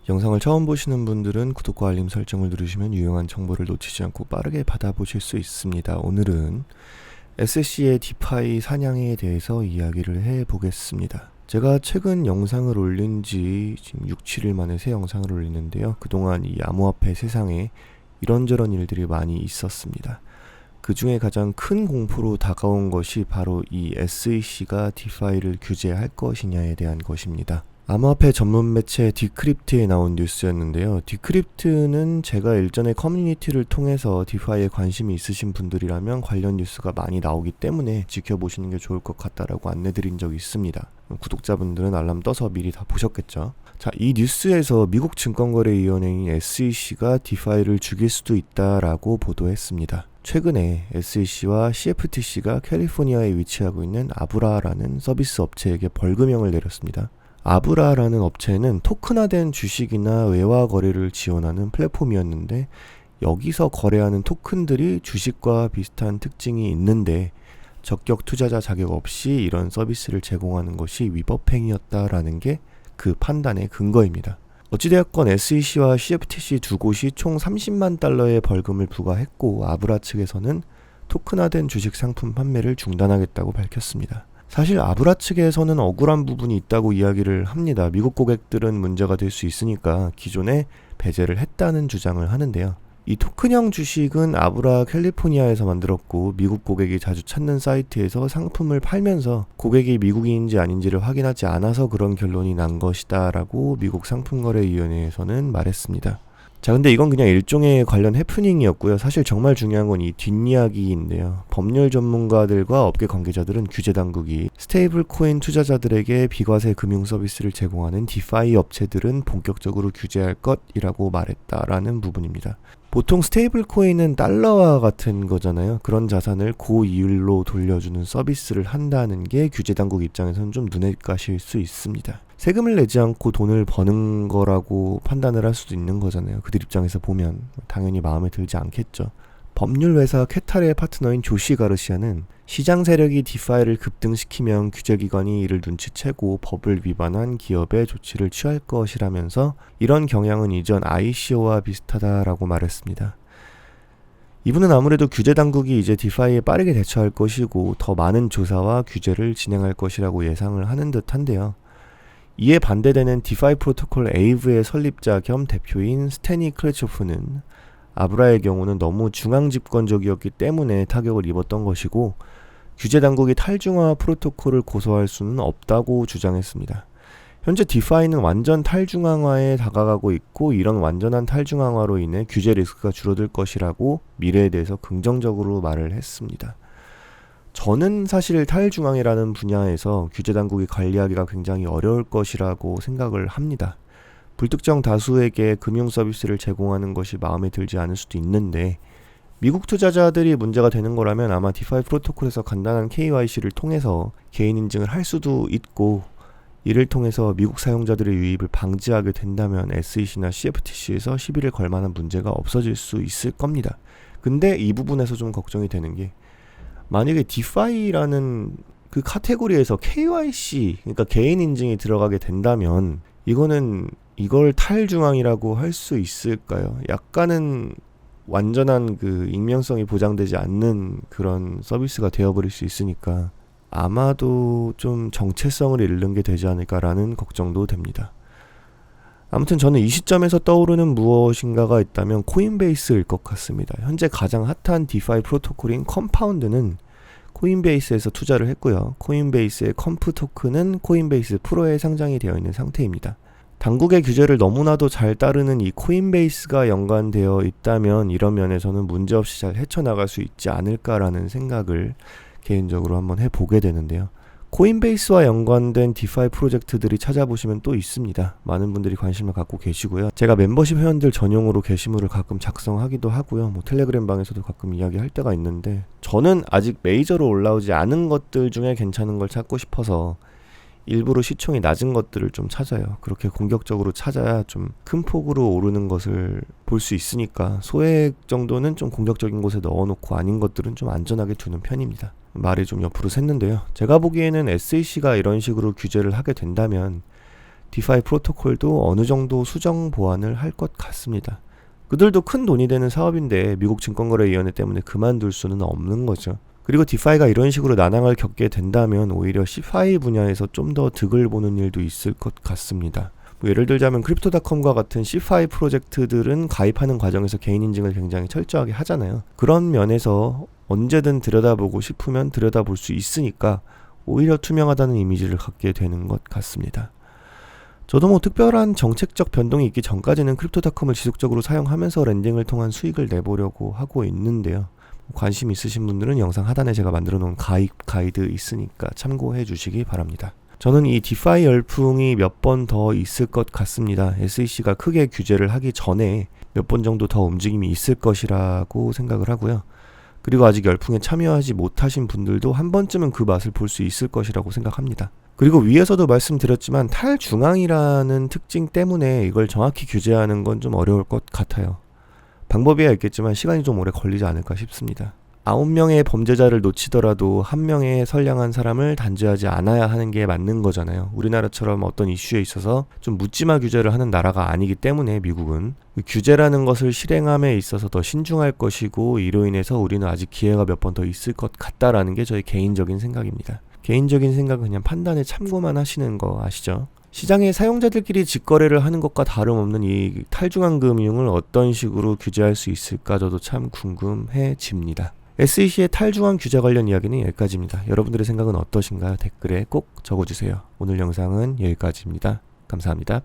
영상을 처음 보시는 분들은 구독과 알림 설정을 누르시면 유용한 정보를 놓치지 않고 빠르게 받아보실 수 있습니다. 오늘은 SC의 디파이 사냥에 대해서 이야기를 해보겠습니다. 제가 최근 영상을 올린 지 지금 6, 7일 만에 새 영상을 올리는데요. 그동안 이 암호화폐 세상에 이런저런 일들이 많이 있었습니다. 그 중에 가장 큰 공포로 다가온 것이 바로 이 SEC가 디파이를 규제할 것이냐에 대한 것입니다. 암호화폐 전문 매체 디크립트에 나온 뉴스였는데요. 디크립트는 제가 일전에 커뮤니티를 통해서 디파이에 관심이 있으신 분들이라면 관련 뉴스가 많이 나오기 때문에 지켜보시는 게 좋을 것 같다라고 안내드린 적이 있습니다. 구독자분들은 알람 떠서 미리 다 보셨겠죠. 자, 이 뉴스에서 미국 증권거래위원회인 SEC가 디파이를 죽일 수도 있다라고 보도했습니다. 최근에 SEC와 CFTC가 캘리포니아에 위치하고 있는 아브라라는 서비스 업체에게 벌금형을 내렸습니다. 아브라라는 업체는 토큰화된 주식이나 외화 거래를 지원하는 플랫폼이었는데, 여기서 거래하는 토큰들이 주식과 비슷한 특징이 있는데 적격 투자자 자격 없이 이런 서비스를 제공하는 것이 위법행위였다라는 게 그 판단의 근거입니다. 어찌되었건 SEC와 CFTC 두 곳이 총 30만 달러의 벌금을 부과했고, 아브라 측에서는 토큰화된 주식 상품 판매를 중단하겠다고 밝혔습니다. 사실 아브라 측에서는 억울한 부분이 있다고 이야기를 합니다. 미국 고객들은 문제가 될 수 있으니까 기존에 배제를 했다는 주장을 하는데요. 이 토큰형 주식은 아브라 캘리포니아에서 만들었고, 미국 고객이 자주 찾는 사이트에서 상품을 팔면서 고객이 미국인인지 아닌지를 확인하지 않아서 그런 결론이 난 것이다 라고 미국 상품거래위원회에서는 말했습니다. 자, 근데 이건 그냥 일종의 관련 해프닝이었고요. 사실 정말 중요한 건 이 뒷이야기인데요. 법률 전문가들과 업계 관계자들은 규제 당국이 스테이블 코인 투자자들에게 비과세 금융 서비스를 제공하는 디파이 업체들은 본격적으로 규제할 것이라고 말했다라는 부분입니다. 보통 스테이블 코인은 달러와 같은 거잖아요. 그런 자산을 고이율로 돌려주는 서비스를 한다는 게 규제 당국 입장에서는 좀 눈에 가실 수 있습니다. 세금을 내지 않고 돈을 버는 거라고 판단을 할 수도 있는 거잖아요. 그들 입장에서 보면 당연히 마음에 들지 않겠죠. 법률회사 캐탈의 파트너인 조시 가르시아는 시장 세력이 디파이를 급등시키면 규제기관이 이를 눈치채고 법을 위반한 기업에 조치를 취할 것이라면서 이런 경향은 이전 ICO와 비슷하다라고 말했습니다. 이분은 아무래도 규제 당국이 이제 디파이에 빠르게 대처할 것이고 더 많은 조사와 규제를 진행할 것이라고 예상을 하는 듯한데요. 이에 반대되는 디파이 프로토콜 에이브의 설립자 겸 대표인 스테니 크레초프는 아브라의 경우는 너무 중앙집권적이었기 때문에 타격을 입었던 것이고, 규제 당국이 탈중앙화 프로토콜을 고소할 수는 없다고 주장했습니다. 현재 디파이는 완전 탈중앙화에 다가가고 있고, 이런 완전한 탈중앙화로 인해 규제 리스크가 줄어들 것이라고 미래에 대해서 긍정적으로 말을 했습니다. 저는 사실 탈중앙이라는 분야에서 규제 당국이 관리하기가 굉장히 어려울 것이라고 생각을 합니다. 불특정 다수에게 금융 서비스를 제공하는 것이 마음에 들지 않을 수도 있는데, 미국 투자자들이 문제가 되는 거라면 아마 디파이 프로토콜에서 간단한 KYC를 통해서 개인 인증을 할 수도 있고, 이를 통해서 미국 사용자들의 유입을 방지하게 된다면 SEC나 CFTC에서 시비를 걸 만한 문제가 없어질 수 있을 겁니다. 근데 이 부분에서 좀 걱정이 되는 게, 만약에 디파이라는 그 카테고리에서 KYC, 그러니까 개인 인증이 들어가게 된다면 이걸 탈중앙이라고 할 수 있을까요? 약간은 완전한 그 익명성이 보장되지 않는 그런 서비스가 되어버릴 수 있으니까 아마도 좀 정체성을 잃는 게 되지 않을까라는 걱정도 됩니다. 아무튼 저는 이 시점에서 떠오르는 무엇인가가 있다면 코인베이스일 것 같습니다. 현재 가장 핫한 디파이 프로토콜인 컴파운드는 코인베이스에서 투자를 했고요. 코인베이스의 컴프 토큰은 코인베이스 프로에 상장이 되어 있는 상태입니다. 당국의 규제를 너무나도 잘 따르는 이 코인베이스가 연관되어 있다면 이런 면에서는 문제없이 잘 헤쳐나갈 수 있지 않을까라는 생각을 개인적으로 한번 해보게 되는데요. 코인베이스와 연관된 디파이 프로젝트들이 찾아보시면 또 있습니다. 많은 분들이 관심을 갖고 계시고요. 제가 멤버십 회원들 전용으로 게시물을 가끔 작성하기도 하고요. 텔레그램 방에서도 가끔 이야기할 때가 있는데, 저는 아직 메이저로 올라오지 않은 것들 중에 괜찮은 걸 찾고 싶어서 일부러 시총이 낮은 것들을 좀 찾아요. 그렇게 공격적으로 찾아야 좀 큰 폭으로 오르는 것을 볼 수 있으니까 소액 정도는 좀 공격적인 곳에 넣어놓고 아닌 것들은 좀 안전하게 두는 편입니다. 말이 좀 옆으로 샜는데요. 제가 보기에는 SEC가 이런 식으로 규제를 하게 된다면 디파이 프로토콜도 어느 정도 수정 보완을 할 것 같습니다. 그들도 큰 돈이 되는 사업인데 미국 증권거래위원회 때문에 그만둘 수는 없는 거죠. 그리고 디파이가 이런 식으로 난항을 겪게 된다면 오히려 CeFi 분야에서 좀 더 득을 보는 일도 있을 것 같습니다. 예를 들자면 크립토닷컴과 같은 CeFi 프로젝트들은 가입하는 과정에서 개인 인증을 굉장히 철저하게 하잖아요. 그런 면에서 언제든 들여다보고 싶으면 들여다볼 수 있으니까 오히려 투명하다는 이미지를 갖게 되는 것 같습니다. 저도 뭐 특별한 정책적 변동이 있기 전까지는 크립토닷컴을 지속적으로 사용하면서 렌딩을 통한 수익을 내보려고 하고 있는데요. 관심 있으신 분들은 영상 하단에 제가 만들어 놓은 가입 가이드 있으니까 참고해 주시기 바랍니다. 저는 이 디파이 열풍이 몇 번 더 있을 것 같습니다. SEC가 크게 규제를 하기 전에 몇 번 정도 더 움직임이 있을 것이라고 생각을 하고요. 그리고 아직 열풍에 참여하지 못하신 분들도 한 번쯤은 그 맛을 볼 수 있을 것이라고 생각합니다. 그리고 위에서도 말씀드렸지만 탈중앙이라는 특징 때문에 이걸 정확히 규제하는 건 좀 어려울 것 같아요. 방법이야 있겠지만 시간이 좀 오래 걸리지 않을까 싶습니다. 9명의 범죄자를 놓치더라도 1명의 선량한 사람을 단죄하지 않아야 하는 게 맞는 거잖아요. 우리나라처럼 어떤 이슈에 있어서 좀 묻지마 규제를 하는 나라가 아니기 때문에 미국은 규제라는 것을 실행함에 있어서 더 신중할 것이고 이로 인해서 우리는 아직 기회가 몇 번 더 있을 것 같다라는 게 저의 개인적인 생각입니다. 개인적인 생각은 그냥 판단에 참고만 하시는 거 아시죠? 시장의 사용자들끼리 직거래를 하는 것과 다름없는 이 탈중앙 금융을 어떤 식으로 규제할 수 있을까 저도 참 궁금해집니다. SEC의 탈중앙 규제 관련 이야기는 여기까지입니다. 여러분들의 생각은 어떠신가요? 댓글에 꼭 적어주세요. 오늘 영상은 여기까지입니다. 감사합니다.